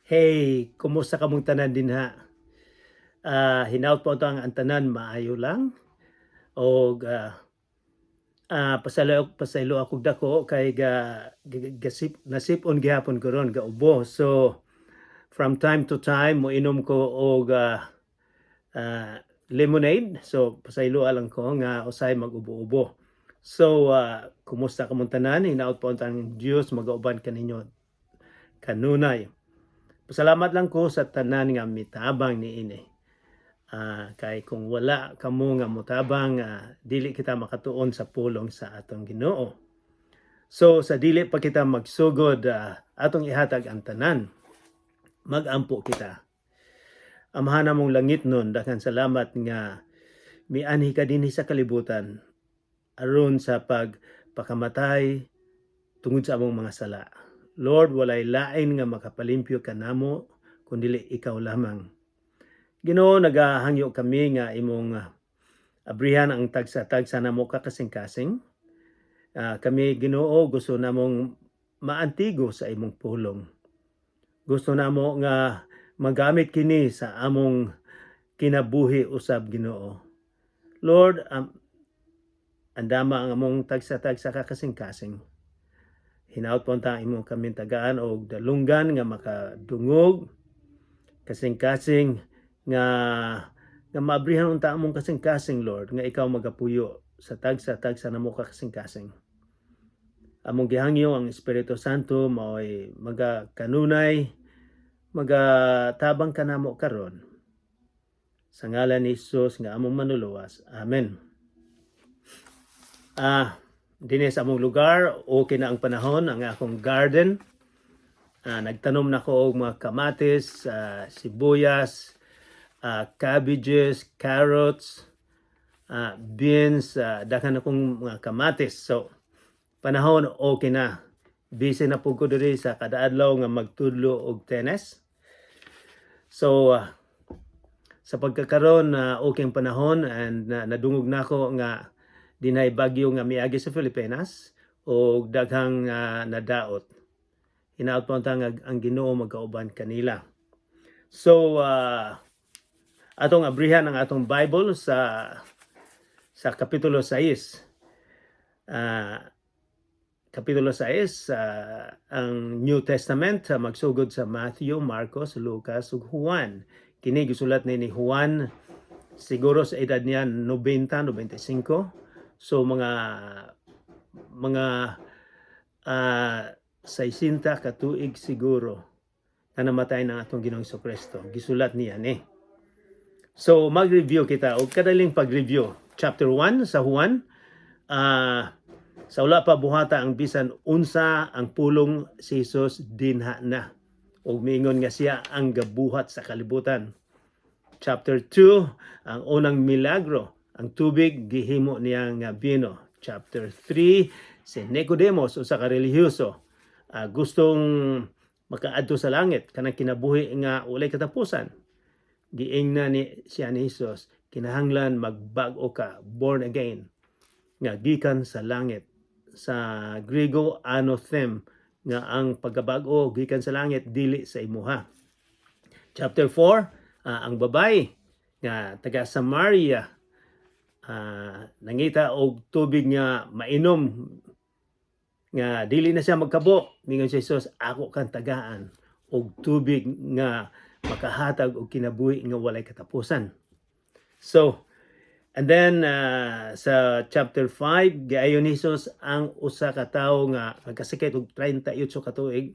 Hey, kumusta ka mong tanan dinha? Hinaut po ito ang tanan maayo lang o pasaylo ako dako kay gasip nasipon gihapon ko ron gaubo. So from time to time moinom ko og lemonade. So pasaylo lang ko nga usay mag-ubo-ubo. So kumusta ka mong tanan? Hinaut po ang Dios magauban kaninyo kanunay. Pasalamat lang ko sa tanan nga mitabang niini. Kay kung wala kamo nga motabang, dili kita makatuon sa pulong sa atong Ginoo. So sa dili pa kita magsugod, atong ihatag ang tanan, magampo kita. Amahan mong langit nun, daghang salamat nga mianhi ka dinhi sa kalibutan aron sa pagpakamatay tungod sa among mga sala. Lord, walay lain nga makapalimpyo kanamo kundi ikaw lamang. Ginoo, nagahangyo kami nga imong abrihan ang tagsa-tagsa namo kakasing-kasing. Kami Ginoo gusto namong maantigo sa imong pulong. Gusto namo nga magamit kini sa among kinabuhi usab Ginoo. Lord, andama ang among tagsa-tagsa kakasing-kasing. Hinaut po ta imong kami tagaan og dalunggan nga makadungog kasing-kasing nga maabrihan unta among kasing-kasing Lord nga ikaw magapuyo sa tagsa-tagsa namo kasing-kasing. Among gihangyo ang Espiritu Santo mao'y magakanunay, magatabang kanamo karon. Sa ngalan ni Jesus nga among manuluwas. Amen. Dinhi sa among lugar, okay na ang panahon, ang akong garden. Nagtanom na ko og mga kamatis, sibuyas, cabbages, carrots, beans, daghan akong mga kamatis. So, panahon okay na. Busy na po ko diri sa kada adlaw nga magtudlo og tennis. So, sa pagkakaroon okay ang panahon and nadungog na ako nga dinay bagyo nga miagi sa Pilipinas o daghang nadaot. Hinaut po ang Ginoo magkauban kanila. So, atong abrihan ang atong Bible sa kapitulo 6. Kapitulo 6, ang New Testament magsugod sa Matthew, Marcos, Lucas ug Juan. Kini gisulat ni Juan siguro sa edad niya 90-95. So mga 60 ka tuig siguro na namatay ng atong Ginoong Jesucristo. Gisulat niya ni. So mag-review kita og kadaling pag-review. Chapter 1 sa Juan. Sa wala pa buhata ang bisan unsa ang pulong si Jesus dinha na. Og miingon nga siya ang gabuhat sa kalibutan. Chapter 2, ang unang milagro, ang tubig gihimo niya nga bino. Chapter 3, si Nicodemus usa ka relihiyoso, gustong makaadto sa langit kanang kinabuhi nga walay katapusan. Giingna ni siya ni Jesus, kinahanglan magbag-o ka, born again, nga gikan sa langit. Sa Griego anothem, nga ang pagkabag-o gikan sa langit dili sa imuha. Chapter 4, ang babay nga taga Samaria nangita og tubig nga mainom nga dili na siya magkabo. Mingon si Jesus, ako kang tagaan og tubig nga makahatag og kinabuhi nga walay katapusan. So, and then sa chapter 5, giayon ni Jesus ang usa ka tawo nga nagkasakit og 38 ka tuig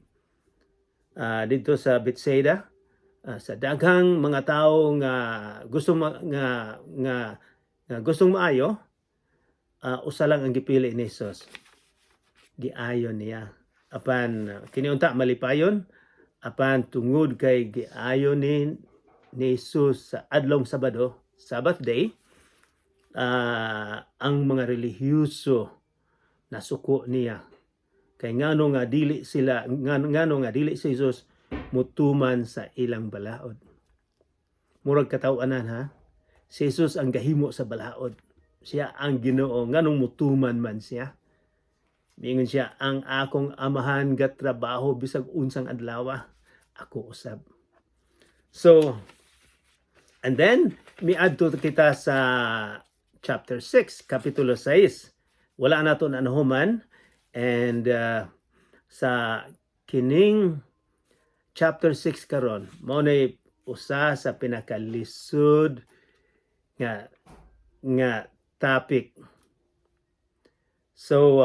dito sa Bethsaida. Sa daghang mga tawo nga gustong gustong maayo, usa lang ang gipili ni Jesus. Giayon niya. Apan kiniunta malipayon, apan tungod kay giayon ni Jesus sa adlong Sabado, Sabbath day, ang mga relihiyoso nasuko niya. Kay ngano nga dili si Jesus mutuman sa ilang balaod. Murag kataw-anan ha. Si Jesus ang gahimo sa balaod. Siya ang Ginoo, nganong mutuman man siya. Mingon siya, ang akong amahan gatrabaho bisag unsang adlaw. ako usab. So, and then miadto kita sa chapter 6, kapitulo 6. Wala na ito nanuhuman. And sa kining chapter 6 karon, mao na usa sa pinakalisod nga topic. So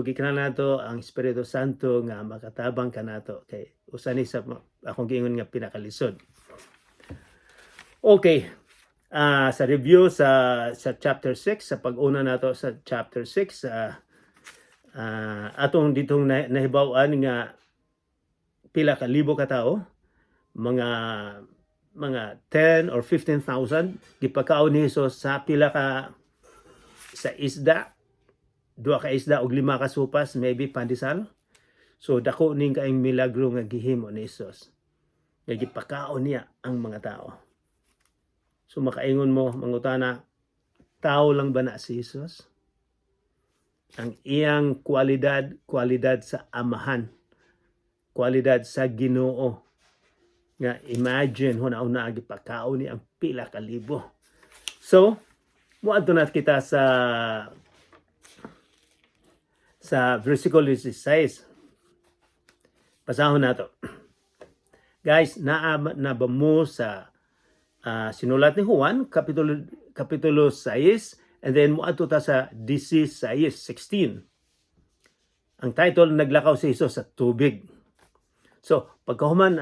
gikana nato ang Espiritu Santo nga makatabang kanato kay usa ni sa akong giingon nga pinakalisod. Okay. Sa review sa chapter 6, sa pag-una nato sa chapter 6, atong ditong nahibaw-an nga pila ka libo ka tao, mga 10 or 15,000 gipakaon ni Hesus sa pila ka sa isda, 2 ka isda ug 5 ka sopas, maybe pandesal. So dako ning kaayong milagro nga gihimo ni Hesus nga gipakaon niya ang mga tao. So makaingon mo, mangutana, tao lang ba na si Jesus? Ang iyang kwalidad sa amahan, kwalidad sa Ginoo. Nga imagine, huna-una gipakaon ni ang pila ka libo. So, muadto na kita sa versicle 16. Pasahon nato. Guys, na ba mo sa sinulat ni Juan, kapitulo 6, and then muadto ta sa DC 6:16. Ang title, naglakaw si Jesus sa tubig. So, pagkahuman,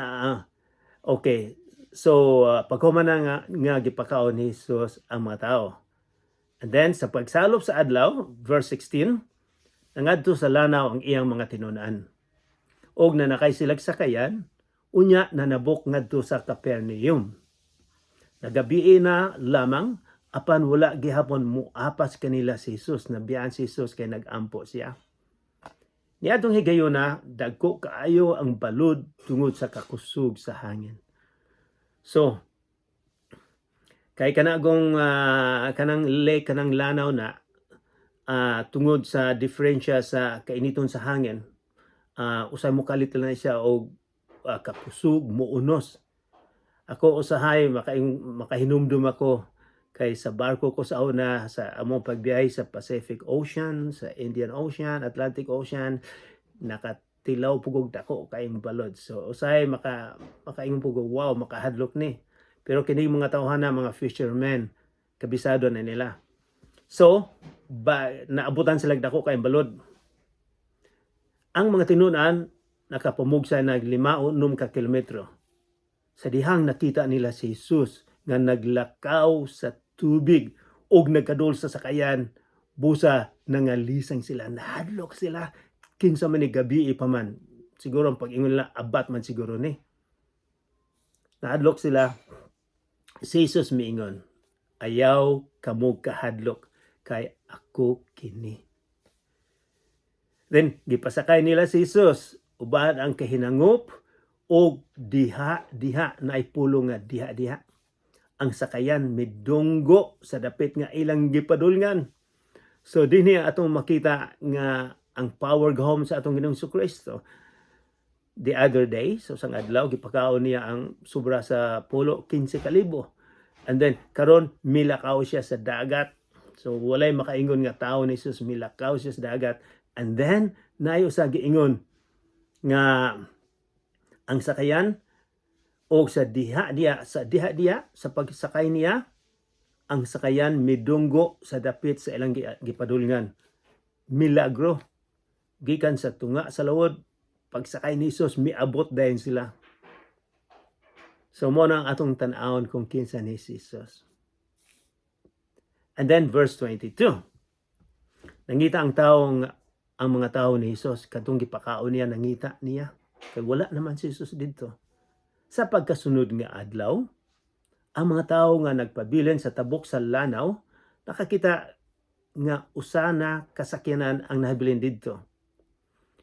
okay. So, pagkahuman na nga gipakaon ni Jesus ang mga tao. And then, sa pagsalop sa adlaw, verse 16, nangadto sa lanaw ang iyang mga tinunan. Og nanakay silag sakayan, unya nanabok ngadto sa Capernaum. Nagabi na lamang, apan wala gihapon muapas kanila si Jesus. Nabiyaan si Jesus kay nagampo siya. Niadtong higayuna, dagko kaayo ang balod tungod sa kakusog sa hangin. So, kay kanang lanaw na tungod sa diferensya sa kainiton sa hangin, usay mo kalit na siya og kakusog, muunos. Ako usahay makahinumdum ako kay sa barko ko sa una sa among pagbiyahe sa Pacific Ocean, sa Indian Ocean, Atlantic Ocean, nakatilaw pugog dako kay balod. So usahay makaingon pugog, wow, makahadlok ni. Pero kini mga tawhana, mga fishermen, kabisado na nila. So naabutan sila dako kay balod. Ang mga tinunan nakapumugsa nag 5 ka kilometro. Sa dihang nakita nila si Jesus nga naglakaw sa tubig og nagkadol sa sakayan, busa nangalisang sila, nahadlok sila, kinsa man ni gabi pa man. Siguro ang pag-ingon nila, abat man siguro ni. Nahadlok sila, si Jesus miingon, ayaw kamo kahadlok, kay ako kini. Then, gipasakay nila si Jesus, uban ang kahinangop, o diha na ipulong nga diha. Ang sakayan midunggo sa dapit nga ilang gipadulngan. So dinhi atong makita nga ang power gahom sa atong Ginoong Kristo. The other day, so sang adlaw gipakaon niya ang sobra sa 15,000. And then karon milakaw siya sa dagat. So walay makaingon nga tawo ni Jesus, milakaw siya sa dagat. And then nayo sa giingon nga ang sakayan o sa diha sa pagsakay niya, ang sakayan midunggo sa dapit sa ilang gipadulngan. Milagro. Gikan sa tunga sa lawod, pagsakay ni Jesus, miabot dayon sila. So mo na ang atong tan-awon kung kinsa ni Jesus. And then verse 22. Nangita ang mga tao ni Jesus, kadtong gipakaon niya, nangita niya. Kaya wala naman si Jesus dito. Sa pagkasunod nga adlaw, ang mga tao nga nagpabilin sa tabok sa lanaw, nakakita nga usa na kasakyanan ang nahabilin dito.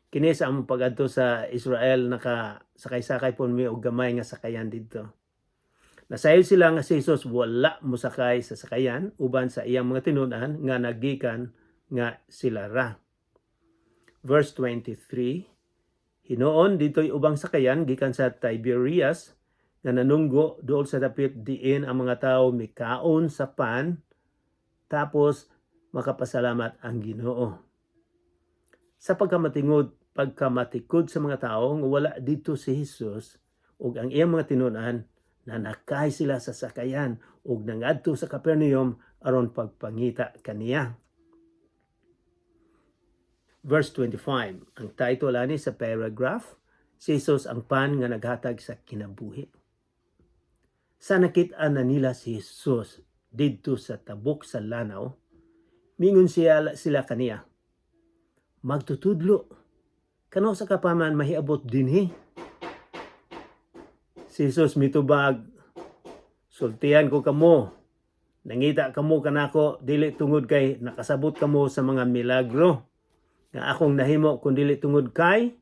Kini sa among pag-adto sa Israel, nakasakay-sakay po mi og gamay nga sakayan dito. Nasayo sila nga si Jesus wala mosakay sa sakayan uban sa iyang mga tinud-an nga nagikan nga sila ra. Verse 23, Hinoon dito'y ubang sakayan gikan sa Tiberias nga nanunggo dool sa dapit diin ang mga tao mikaon sa pan tapos makapasalamat ang Ginoo. Sa pagkamatikod sa mga tao nga wala dito si Jesus ug ang iyang mga tinunan, nanakay sila sa sakayan ug nangadto sa Capernaum aron pagpangita kaniya. Verse 25, ang title ani sa paragraph, si Jesus ang pan nga naghatag sa kinabuhi. Sa nakita na nila si Jesus didto sa tabok sa lanaw, mingon sila kaniya, magtutudlo, kano sa kapaman mahiabot dinhi? Si Jesus mitubag, sultihan ko kamo, nangita kamo kanako, dili tungod kay nakasabot kamo sa mga milagro, nga akong nahimo kung dili tungod kay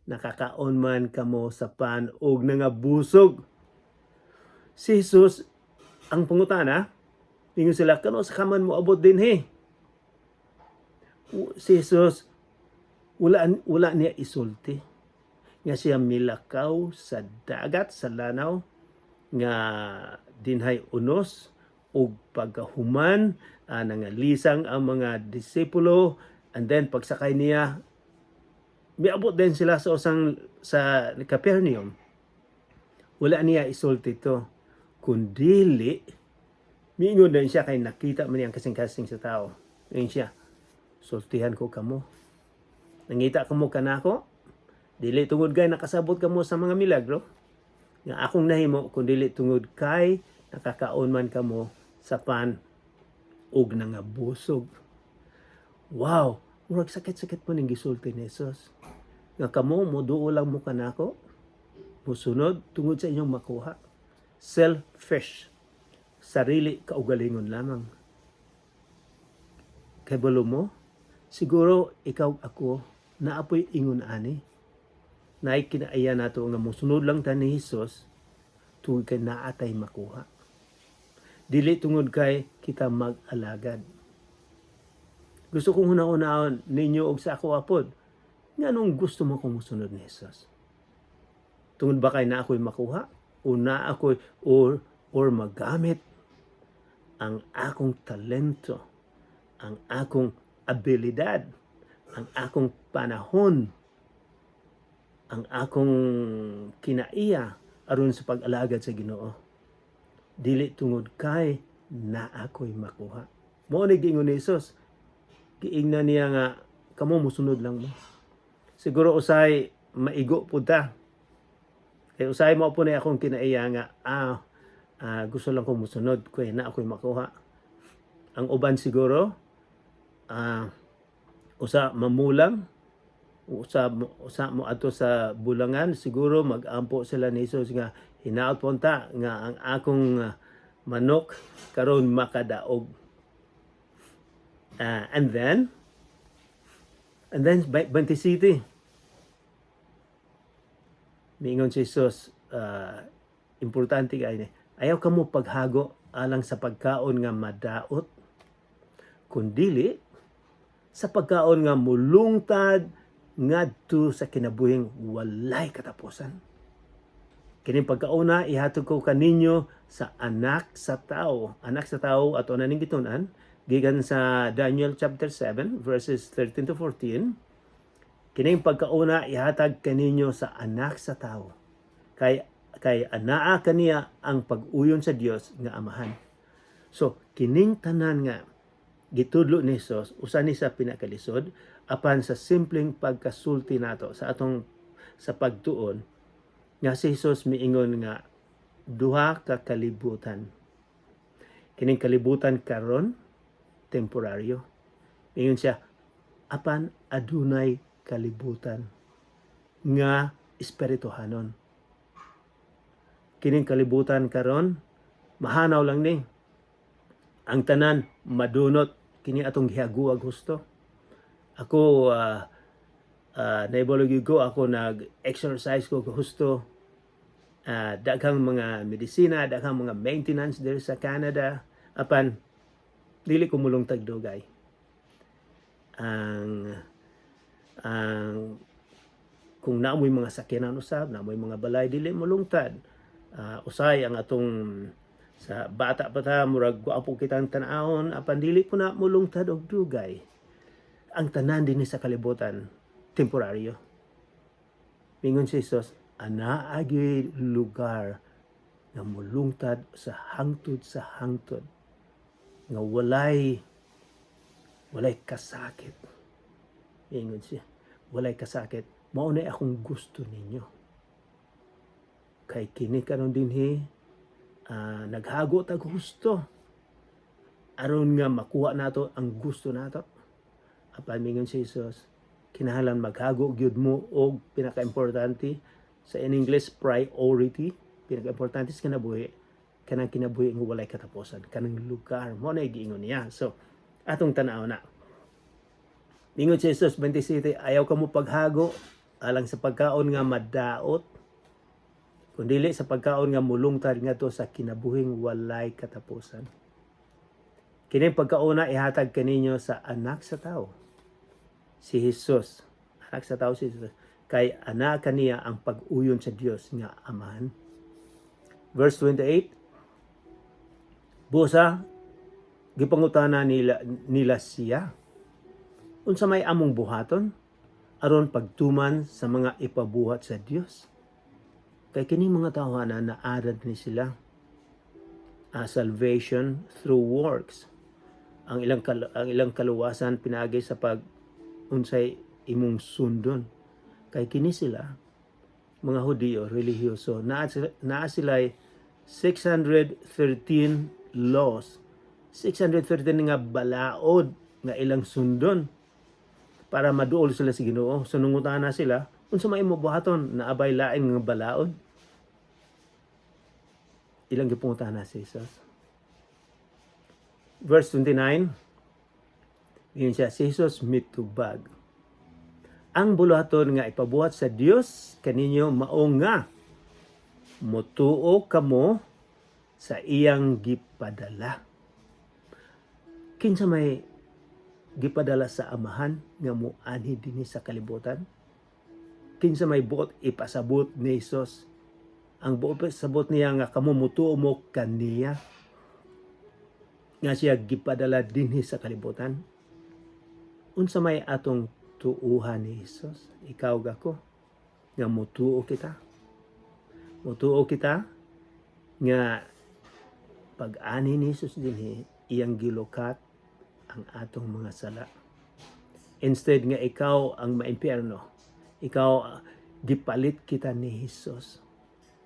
nakakaon man kamo sa pan og nangabusog. Si Jesus ang pangutana, ingon sila, kano sa kaman mo abot dinhi? Si Jesus wala niya isulti nga siya milakaw sa dagat sa lanaw nga dinhay unos ug pagkahuman nangalisang ang mga disipulo, and then pagsakay niya miabot din sila sa Capernaum. Wala niya isulti to, kundili miingon din siya kay nakita man niyang kasing-kasing sa tao. Ngayon siya, sultihan ko kamo, nangita kamo kanako, dili tungod kay nakasabot kamo sa mga milagro nga akong nahimo, kung dili tungod kay nakakaon man kamo sa pan ug nangabusog. Wow, murag sakit-sakit mo ning gisulti ni Jesus. Nga kamo moduo lang mo kanako, musunod tungod sa inyong makuha. Selfish, sarili kaugalingon lamang. Kay balo mo, siguro ikaw ako naapoy ingon ani. Naay kinaaya nato nga mosunod lang ta ni Jesus tungod kay naatay makuha. Dili tungod kay kita mag-alagad. Gusto kong hunahunahon ninyo og sa ako apod, nganong gusto mo kong musunod ni Jesus? Tungod ba kay na ako'y makuha? O na ako'y or magamit ang akong talento, ang akong abilidad, ang akong panahon, ang akong kinaiya aron sa pag-alagad sa Ginoo. Dili tungod kay na ako'y makuha. Mao ni giingon ni Jesus. Giingnan niya nga kamo musunod lang mo. Siguro usay maigo pud ta. Kay usay mo po na akong kinaiya nga gusto lang kong musunod kay na ako'y makuha. Ang uban siguro usa mamulang, usa mo ato sa bulangan, siguro magampo sila ni Jesus nga hinaot punta nga ang akong manok karon makadaog. And then 20 city. Mingon si Jesus, importante kay ni. Ayaw ka mo paghago alang sa pagkaon nga madaot, kundili sa pagkaon nga mulungtad ngadto sa kinabuhing walay katapusan. Kining pagkauna ihatod ko kaninyo sa anak sa tao. Anak sa tao ato na ning gitun-an gikan sa Daniel chapter 7 verses 13 to 14. Kining pagkauna ihatag kaninyo sa anak sa tao. Kay anaa kaniya ang pag-uyon sa Dios nga Amahan. So kining tanan nga gitudlo ni Jesus usa ni sa pinakalisod apan sa simpleng pagkasulti nato sa atong sa pagtuon nga si Jesus miingon nga duha ka kalibutan. Kining kalibutan karon temporaryo. Miingon siya apan adunay kalibutan nga espirituhanon. Kining kalibutan karon mahanaw lang ni. Ang tanan madunot kini atong gihaguag husto. Ako naibalogi ko, ako nag-exercise ko husto. Daghang mga medisina, daghang mga maintenance there sa Canada. Apan dili ko mulong tagdugay. Ang kung naamoy mga sakyanan usab, naamoy mga balay, dili mo lungtad. Usay ang atong sa bata pa ta, murag guwapo kitang tan-awon, apan dili po na mulungtad og dugay. Ang tanan din sa kalibutan, temporaryo. Mingon si Jesus, agi lugar nga mulungtad sa hangtod, nga walay kasakit. Mingon siya, walay kasakit. Mao na akong gusto ninyo. Kay kini karon dinhi, naghago tag gusto aron nga makuha nato ang gusto nato. Apan mingon si Jesus, kinahanglan maghago gyud mo og pinaka-importante sa in English priority, pinaka-importante sa kinabuhi, kanang kinabuhi nga walay katapusan, kanang lugar mo na giingon niya. So atong tan-aw na, mingon si Jesus 27, ayaw ka mo paghago alang sa pagkaon nga madaot, kundili sa pagkaon nga mulungtad ngadto sa kinabuhing walay katapusan. Kining pagkauna ihatag kaninyo sa anak sa tao, si Jesus. Anak sa tao si Jesus. Kay anak kaniya ang pag-uyon sa Dios nga Amahan. Verse 28, busa gipangutana nila siya, unsa may among buhaton aron pagtuman sa mga ipabuhat sa Dios. Kay kini mga tawanan na arad ni sila salvation through works. Ang ilang kaluwasan pinaagi sa pag unsay imong sundon. Kay kini sila mga Hudiyo relihiyoso, naa sila 613 laws, 613 nga balaod nga ilang sundon para maduol sila sa Ginoo. So nungutana sila, unsa may buhaton na abay lain nga balaod? Ilang gipungutana si Jesus. Verse 29, yun siya, si Jesus mitubag. Ang buluhaton nga ipabuhat sa Dios kaninyo mao nga motuo kamo sa iyang gipadala. Kinsa may gipadala sa Amahan nga muanhi dinhi sa kalibutan? Kinsa may buot ipasabot ni Jesus? Ang buot ipasabot niya nga kamo mutuo mo kaniya, nga siya gipadala dinhi sa kalibutan. Unsa may atong tuuhan ni Jesus? Ikaw gako nga mutuo kita. Mutuo kita nga pag-ani ni Jesus dinhi, iyang gilukat ang atong mga sala. Instead nga ikaw ang maimpyerno, ikaw gipalit kita ni Jesus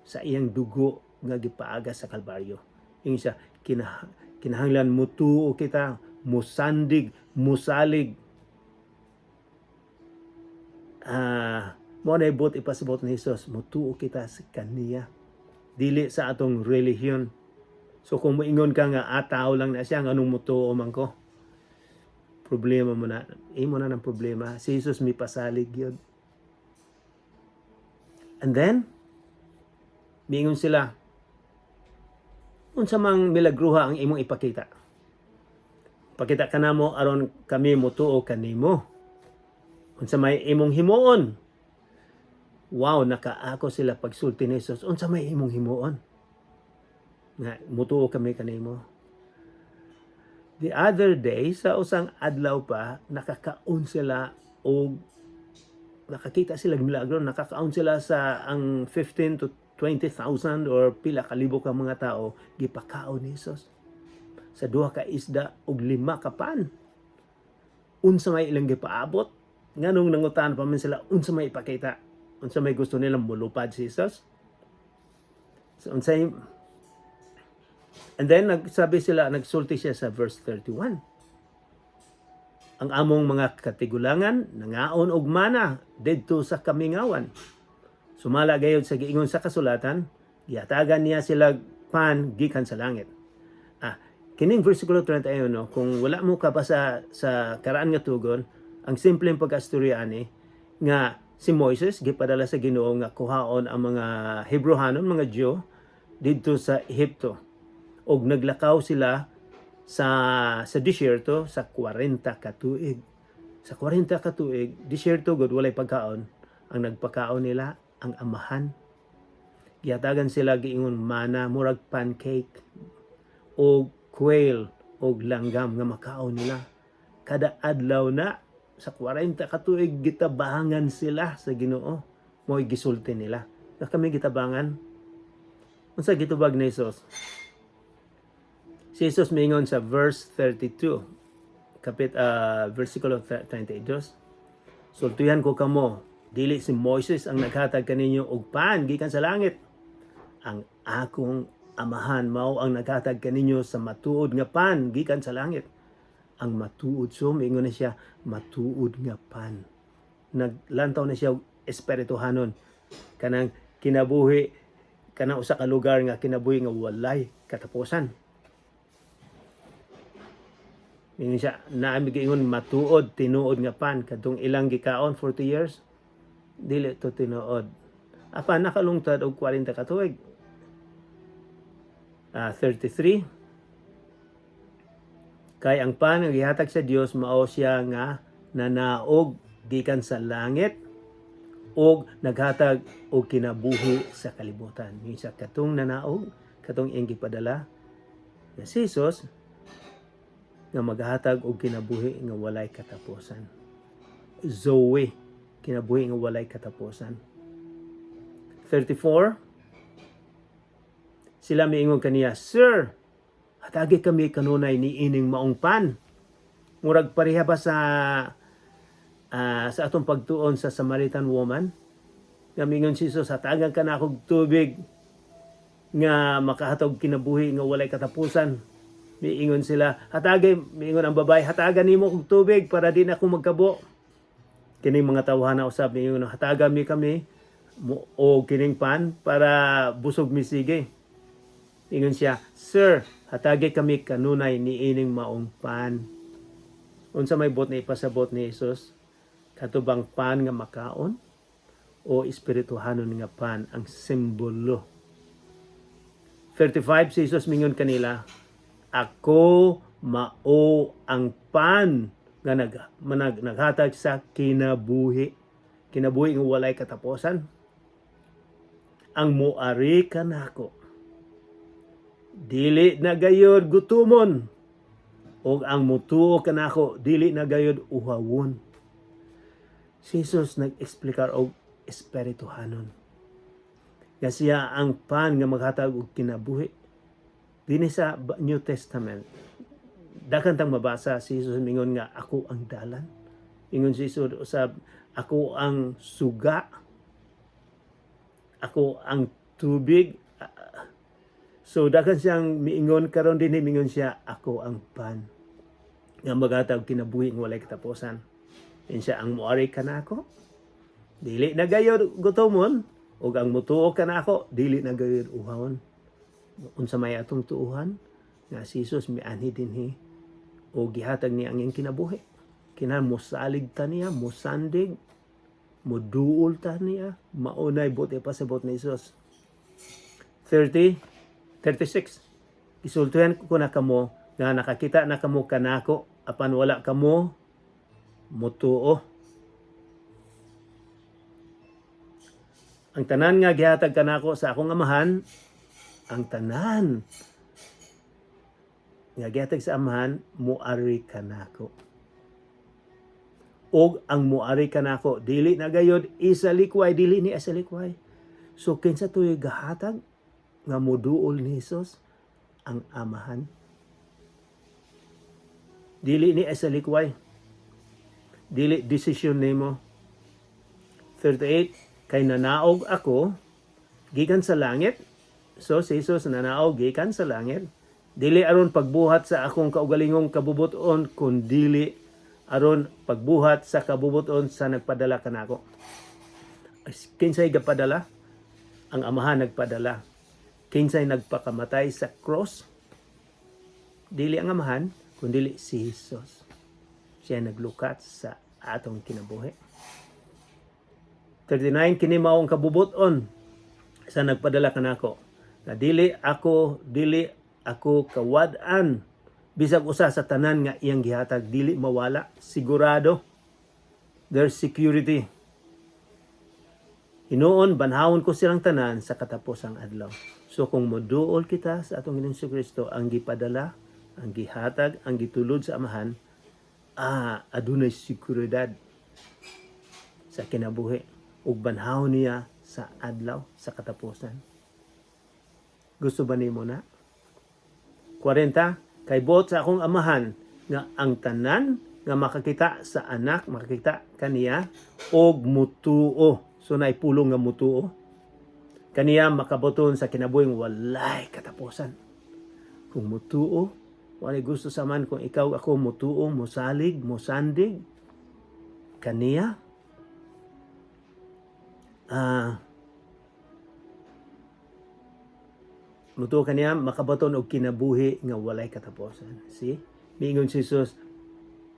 sa iyang dugo nga gipaaga sa Kalbaryo. Yung siya, kinahanglan mutuo kita, musandig, musalig. Mo na ibot ipasabot ni Jesus, mutuo kita sa kaniya, dili sa atong relihiyon. So kung moingon ka nga ataw lang na siya, anong mutuo man ko, problema mo na, imo na ng problema. Si Jesus may pasalig yun. And then miingon sila, unsa mang milagruha ang imong ipakita? Pakita ka namo aron kami mutuo kanimo. Unsa may imong himuon? Wow, nakaako sila pagsulti ni Jesus. Unsa may imong himuon? Nga mutuo kami kanimo. The other day, sa usang adlaw pa, nakakaon sila o nakakita sila ng milagro, nakakaon sila sa ang 15 to 20,000 or pila kalibo ka mga tao, gipakaon ni Jesus. Sa 2 ka isda ug 5 ka pan. Unsa may ilang gipaabot? Nganong nangutan pa man sila, unsa may ipakita? Unsa may gusto nilang mulupad si Jesus? So, unsay. And then nagsulti siya sa verse 31. Ang among mga katigulangan nangaon og mana didto sa kamingawan. Sumala gayud sa giingon sa kasulatan, gihatagan niya sila pan gikan sa langit. Kining versikulo 31, no, kung wala mo ka pa sa karaan nga tugon, ang simpleng pagkastorya ani nga si Moises gipadala sa Ginoo nga kuhaon ang mga Hebrehanon, mga Diyo didto sa Ehipto. Og naglakaw sila sa disyerto sa 40 ka tuig. Sa 40 ka tuig, disyerto gud walay pagkaon. Ang nagpakaon nila ang amahan. Gihatagan sila giingon mana murag pancake o quail o langgam nga makaon nila. Kada adlaw na sa 40 ka tuig gitabangan sila sa Ginoo. Mo'y gisulti nila. Na kami gitabangan. Unsa gitubag ni Jesus? Si Jesus mingon sa verse 32, versikulo 32. Sultihan ko kamo, dili si Moises ang naghatag kaninyo og pan gikan sa langit. Ang akong amahan mao ang naghatag kaninyo sa matuod nga pan gikan sa langit. Ang matuod, so mingon na siya, matuod nga pan. Naglantaw na siya espirituhanon. Kanang kinabuhi, kanang usa ka lugar nga kinabuhi nga walay katapusan. Mingon siya, naami giingon matuod, tinuod nga pan. Kadtong ilang gikaon, 40 years, dili to tinuod. Apa, nakalungtad og 40 ka tuig. 33. Kay ang pan nga gihatag sa Dios mao siya nga nanaog gikan sa langit og naghatag og kinabuhi sa kalibutan. Yung sa katong nanaog, katong iyang gipadala na si Jesus nga maghatag og kinabuhi nga walay katapusan. Zoe, kinabuhi nga walay katapusan. 34. Sila miingon kaniya, Sir, hatagi kami kanunay ni ining maong pan. Murag pareha ba sa atong pagtuon sa Samaritan woman? Nga mingon si Jesus, hatagan ka na akong tubig nga makahatag kinabuhi nga walay katapusan. Miingon sila, miingon ang babae, hatagan nimo og tubig para di na ako magkabo. Kining mga tawhana usab miingon, hatagan mi kami o kining pan para busog mi sige. Ingon siya, Sir, hatagi kami kanunay ni ining maong pan. Unsa may bot na ipasabot ni Jesus? Katubang pan nga makaon o espirituhanon nga pan ang simbolo. 35, si Jesus mingon kanila, ako mao ang pan nga naghatag sa kinabuhi. Kinabuhi nga walay katapusan. Ang muari kanako dili na gayud gutumon, og ang mutuo kanako dili na gayud uhawon. Si Jesus nag-eksplikar og espirituhanon. Nga siya ang pan nga maghatag og kinabuhi. Dini sa New Testament, daghang tang mabasa si Jesus mingon nga ako ang dalan. Ingon si Jesus usab, ako ang suga, ako ang tubig. So daghang siyang miingon karon dinhi mingon siya, ako ang pan nga maghatag kinabuhi nga walay katapusan. Yan siya ang muari kanako, dili na gayud gutomon, ug ang mutuo kanako dili na gayud uhawon. Unsa may atong tuuhan nga si Jesus mianhi dinhi o gihatag niya ang iyang kinabuhi. Kinahanglan mosalig ta niya, mosandig, moduol ta niya, maunay buti pasabot ni Jesus. 36. Isultuhan ko na kamo nga nakakita na kamo kanako apan wala kamo mutuo. Ang tanan nga gihatag kanako sa akong amahan, ang tanan nga gihatag sa amahan, muari kanako. Og ang muari kanako dili na gayud isalikway, dili ni isalikway. So kinsa toy gahatag nga moduol ni Jesus? Ang amahan. Dili ni isalikway, dili desisyon nimo. 38, kay nanaog ako gikan sa langit. So si Jesus nanaog gikan sa langit, dili aron pagbuhat sa akong kaugalingong kabubuton, kundi aron pagbuhat sa kabubuton sa nagpadala kanako. Kinsay gapadala? Ang amahan nagpadala. Kinsay nagpakamatay sa cross? Dili ang amahan, kundi si Jesus. Siya naglukat sa atong kinabuhi. 39, kini mao ang kabubuton sa nagpadala kanako. Na dili ako kawad-an bisag usa sa tanan nga iyang gihatag, dili mawala, sigurado. There's security. Hinuon banhawon ko silang tanan sa katapusang adlaw. So kung moduol kita sa atong Ginoong Kristo, ang gipadala, ang gihatag, ang gitulod sa amahan, adunay seguridad sa kinabuhi ug banhawon niya sa adlaw sa katapusan. Gusto ba nimo na? 40, kay buot sa akong amahan nga ang tanan nga makakita sa anak, makakita kaniya og mutuo. So naipulong nga mutuo. Kaniya makabuton sa kinabuhing walay katapusan. Kung mutuo, walay gusto sa man kung ikaw ako mutuo, musalig, musandig, kaniya, mutuo kaniya makabaton og kinabuhi nga walay katapusan. See? Miingon si Jesus,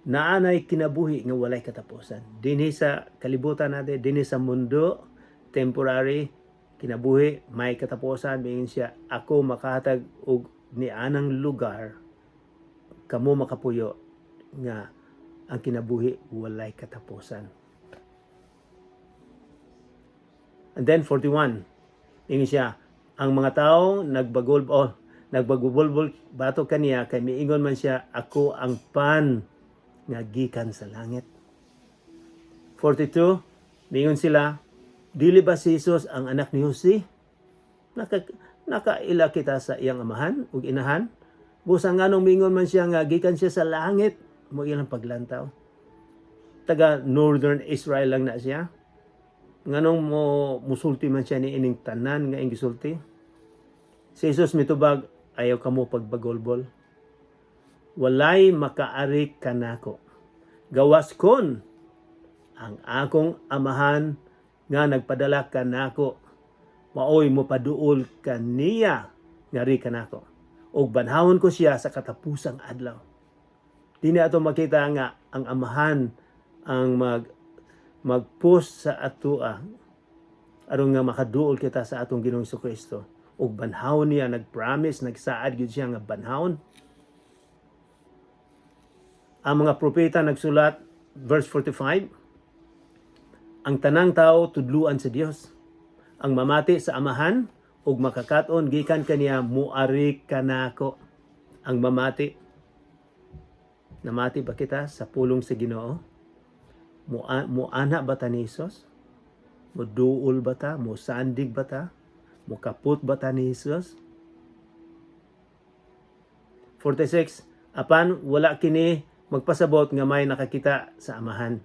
naanay kinabuhi nga walay katapusan. Dinhi sa kalibutan natin, dinhi sa mundo, temporary, kinabuhi, may katapusan. Miingon siya, ako makahatag og nianang lugar, kamo makapuyo nga ang kinabuhi walay katapusan. And then 41, miingon siya, ang mga tao nagbagubol bato kaniya kay miingon man siya, ako ang pan nga gikan sa langit. 42, miingon sila, dili ba si Jesus ang anak ni Jose? Nakaila kita sa iyang amahan ug inahan. Busa nganong miingon man siya nga gikan siya sa langit, mo ilang paglantaw. Taga Northern Israel lang na siya. Nganong musulti man siya ni ining tanan nga ing gisulti. Si Jesus mitubag, ayaw kamo pagbagolbol. Walay makaari kanako. Gawas kon ang akong amahan nga nagpadala kanako. Maoy mo paduol kaniya ngari kanako. Og banhawon ko siya sa katapusang adlaw. Dini ato makita nga ang amahan ang mag-post sa atua aron nga makaduol kita sa atong Ginoong Kristo. Og banhawon niya, nag-promise, nagsaad gyud siya nga banhawon. Ang mga propeta nagsulat, verse 45, ang tanang tao tudluan sa Dios. Ang mamati sa amahan ug makakaton gikan kaniya muari kanako. Ang mamati, namati ba kita sa pulong sa Ginoo? Muana ba ta ni Jesus? Muduol ba ta? Musandig ba ta? Mukaput ba ta ni Jesus? 46, apan wala kini magpasabot nga may nakakita sa amahan.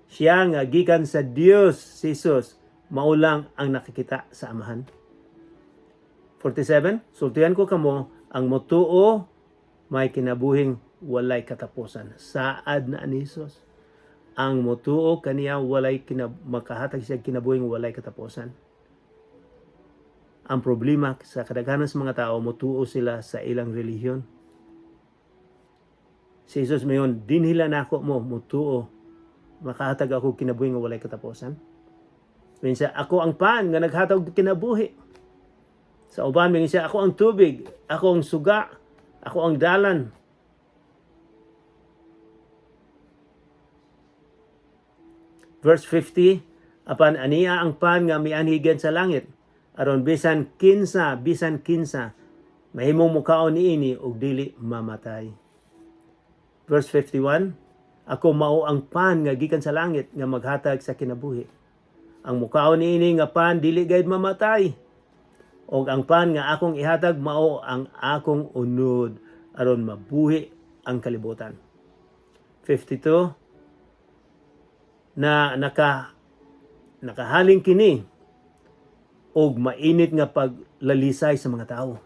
Siya nga gikan sa Dios, si Jesus, maulang ang nakikita sa amahan. 47, sultihan ko kamo, ang motuo may kinabuhing walay katapusan. Saad na ni Jesus. Ang motuo kaniya walay makahatag siya kinabuhing walay katapusan. Ang problema sa kadaghanan sa mga tao, motuo sila sa ilang relihiyon. Si Jesus mayon, dinhila nako mo, mutuo. Makahatag ako kinabuhi nga walay katapusan. Minsan, ako ang pan nga naghatag kinabuhi. Sa uban, minsan, ako ang tubig, ako ang suga, ako ang dalan. Verse 50, apan aniya ang pan nga mianhigan sa langit. Aron bisan kinsa, mahimong mukaon niini og dili mamatay. Verse 51, ako mao ang pan nga gikan sa langit nga maghatag sa kinabuhi. Ang mukaon niini nga pan dili gayud mamatay. Og ang pan nga akong ihatag mao ang akong unod aron mabuhi ang kalibutan. 52, na nakahaling kini og mainit nga paglalisay sa mga tao.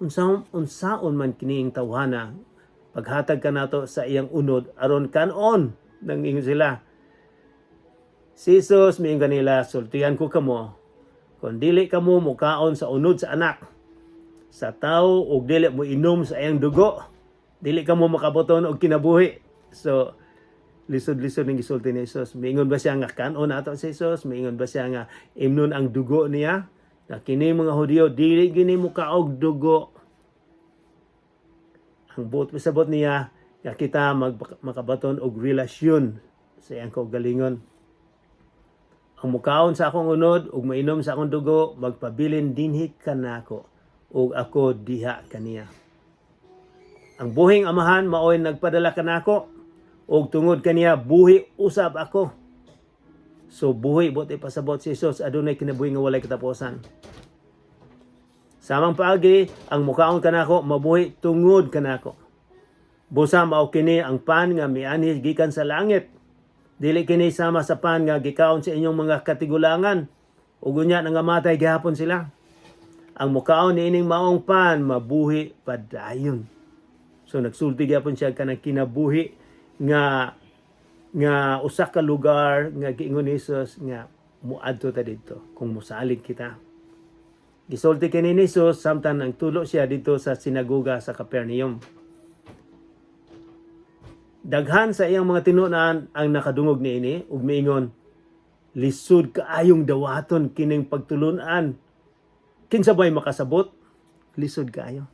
Unsaon man kining tawhana paghatag ka nato sa iyang unod aron kanon nang ingon sila. Si Jesus miingon kanila, sultihan ko kamo, kung dili kamo mukaon sa unod sa anak sa tao og dili mo inom sa iyang dugo, dili kamo makabuton og kinabuhi. So lisod-lisod ng gisulti ni Jesus. Miingon ba siya nga kanon ato si Jesus? Miingon ba siya nga imnon ang dugo niya? Na kini mga Hudyo dili gini mukaog dugo. Ang buot pasabot niya nga kita makabaton og relasyon sa iyang kaugalingon. ang mukaon sa akong unod ug mainom sa akong dugo magpabilin dinhi kanako ug ako diha kaniya. Ang buhing amahan mao'y nagpadala kanako ug tungod kaniya buhi usab ako. So buhi buti pasabot si Jesus adunay kinabuhi nga walay katapusan. Samang paagi ang mukaon kanako mabuhi tungod kanako. Busa mao kini ang pan nga mianhi gikan sa langit. Dili kini sama sa pan nga gikaon sa inyong mga katigulangan. Ug unya nangamatay gihapon sila. Ang mukaon niining maong pan mabuhi padayon. So nagsulti gyapon siya kanang kinabuhi nga usa ka lugar nga giingon ni Jesus nga muadto ta didto kung musalig kita. Gisulti kini ni Jesus samtang ang tulo siya dito sa sinagoga sa Capernaum. Daghan sa iyang mga tinunan ang nakadungog niini ug miingon, lisod kaayong dawaton kining pagtulunan. Kinsa ba'y makasabot? Lisod kaayo.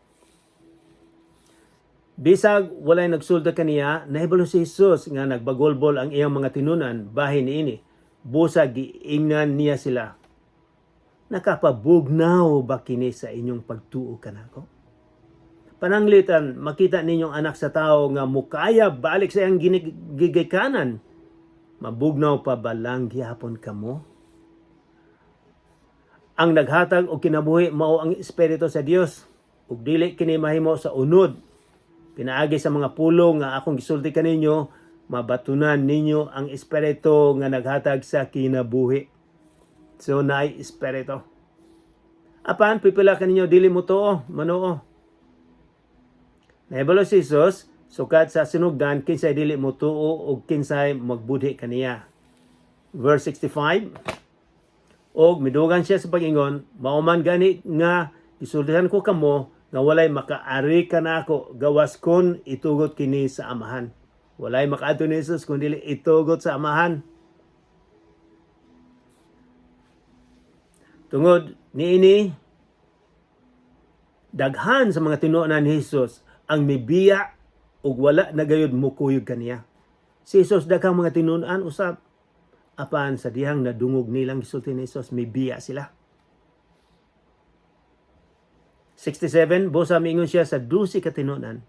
Bisag walay nagsulta kaniya, nahibalo si Jesus nga nagbagolbol ang iyang mga tinunan bahin niini. Busa giingnan niya sila. Nakapabugnaw ba kini sa inyong pagtuo kanako? Pananglitan, makita ninyong anak sa tao nga mukaya balik sa iyang gigikanan. Mabugnaw pa balang gihapon kamo? Ang naghatag o kinabuhi mao ang Espiritu sa Dios. Ug dili kini mahimo sa unod. Pinaagi sa mga pulong nga akong gisulti kaninyo, mabatunan ninyo ang Espiritu nga naghatag sa kinabuhi. So naay Espiritu. Apan pipila kaninyo dili mo tuo, manuo. Nahibalo si Jesus, sukat sa sinugdan, kinsay dili mo tuo o kinsay magbudhi kaniya. Verse 65, og midugan siya sa pag-ingon, mauman gani nga isultihan ko kamo nga walay makaari kanako gawas kon itugot kini sa amahan. Walay makaadto ni Jesus kun dili itugot sa amahan. Tungod niini daghan sa mga tinuonan ni Jesus ang mibiya ug wala na gayud mukuyog kaniya. Si Jesus daghang mga tinunan usab apan sa dihang nadungog nilang gisulti ni Jesus mibiya sila. 67 busa miingon siya sa 12 ka tinunan.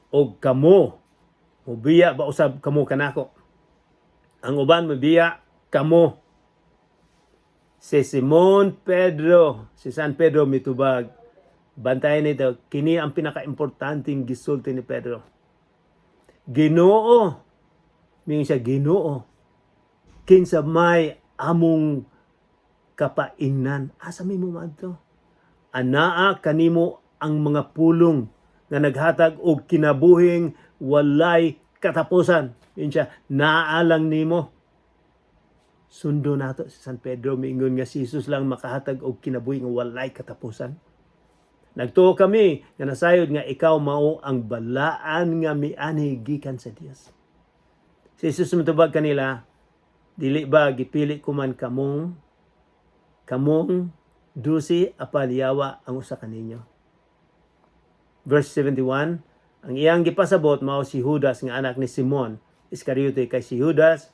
Og kamo mubiya ba usab kamo kanako? Ang uban mibiya kamo. Si Simon Pedro, si San Pedro mitubag. Bantayan nito, kini ang pinaka-importanting gisulti ni Pedro. Ginoo. Mingon siya, Ginoo. Kinsa may among kapaingnan. Asa may mo madto? Anaa kanimo ang mga pulong nga naghatag og kinabuhing walay katapusan. Mingon siya, naalang nimo. Sundo nato si San Pedro, mingon nga si Jesus lang makahatag og kinabuhing walay katapusan. Nagtuo kami nga nasayod nga ikaw mao ang balaan nga mianhi gikan sa Dios. Si Jesus mitubag kanila, dili ba gipili ko man kamong dusi apan yawa ang usa kaninyo. Verse 71, ang iyang gipasabot mao si Judas nga anak ni Simon Iscariote, kay si Judas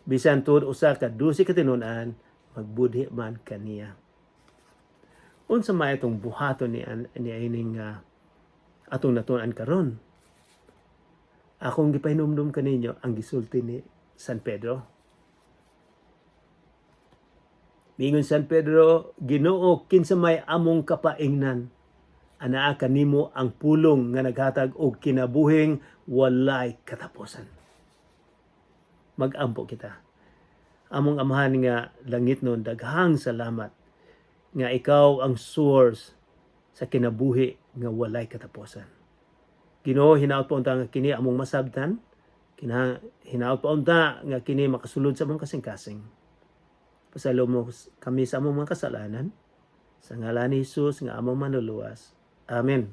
bisan tud usa ka dusi ka tinunan magbudhi man kaniya. Unsa may itong buhaton ni ining atong natunan karon? Akong gipahinumdum kaninyo ang gisulti ni San Pedro. Mingon San Pedro, Ginoo, kinsa may among kapaingnan, anaa kanimo ang pulong nga naghatag og kinabuhing walay katapusan. Mag-ampo kita. Among amahan nga langit nun, daghang salamat nga ikaw ang source sa kinabuhi nga walay katapusan. Ginoo, hinaot pa unta nga kini among masabtan, hinaot pa unta nga kini makasulod sa among kasing-kasing. Pasalo mo kami sa among mga kasalanan, sa ngalan ni Jesus nga among manuluwas. Amen.